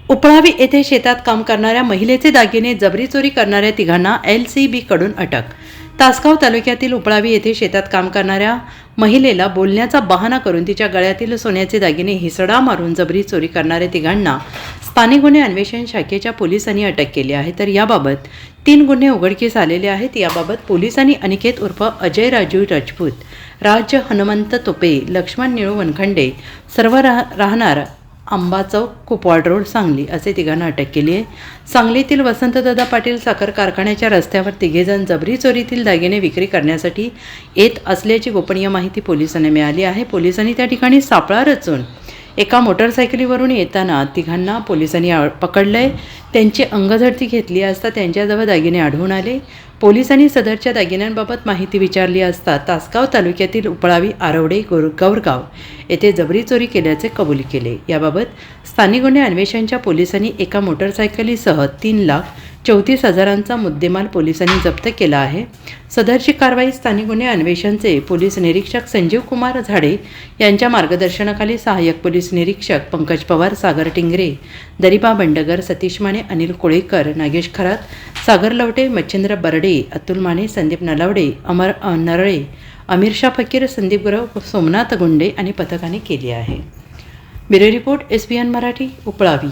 उपळावी येथे शेतात काम करणाऱ्या महिलेचे दागिने जबरी चोरी करणाऱ्या तिघांना LCB कडून अटक। तासगाव तालुक्यातील उपळावी येथे शेतात काम करणाऱ्या महिलेला बोलण्याचा बहाणा करून तिच्या गळ्यातील सोन्याचे दागिने हिसडा मारून जबरी चोरी करणाऱ्या तिघांना स्थानिक गुन्हे अन्वेषण शाखेच्या पोलिसांनी अटक केली आहे। तर याबाबत 3 गुन्हे उघडकीस आलेले आहेत। याबाबत पोलिसांनी अनिकेत उर्फ अजय राजू राजपूत, राज्य हनुमंत तोपे, लक्ष्मण निळू वनखंडे, सर्व राहणार आंबा चौक, कुपवाड रोड, सांगली असे तिघांना अटक केली आहे। सांगलीतील वसंतदादा पाटील साखर कारखान्याच्या रस्त्यावर तिघेजण जबरी चोरीतील दागिने विक्री करण्यासाठी येत असल्याची गोपनीय माहिती पोलिसांना मिळाली आहे। पोलिसांनी त्या ठिकाणी सापळा रचून एका मोटरसायकलीवरून येताना तिघांना पोलिसांनी पकडले। त्यांची अंगझडती घेतली असता त्यांच्याजवळ दागिने आढळून आले। पोलिसांनी सदरच्या दागिन्यांबाबत माहिती विचारली असता तासगाव तालुक्यातील उपळावी, आरवडे, गौरगाव येथे जबरी चोरी केल्याचे कबूल केले। याबाबत स्थानिक गुन्हे अन्वेषणच्या पोलिसांनी एका मोटरसायकलीसह 3,34,000चा मुद्देमाल पोलिसांनी जप्त केला आहे। सदरची कारवाई स्थानिक गुन्हे अन्वेषणचे पोलीस निरीक्षक संजीव कुमार झाडे यांच्या मार्गदर्शनाखाली सहाय्यक पोलीस निरीक्षक पंकज पवार, सागर टिंगरे, दरिबा बंडगर, सतीश माने, अनिल कोळेकर, नागेश खरात, सागर लवटे, मच्छिंद्र बर्डे, अतुल माने, संदीप नलावडे, अमर नरळे, अमीर शाह फकीर, संदीप गुरव, सोमनाथ गुंडे आणि पथकाने केली आहे। Bureau report SBN Marathi, उपळावी।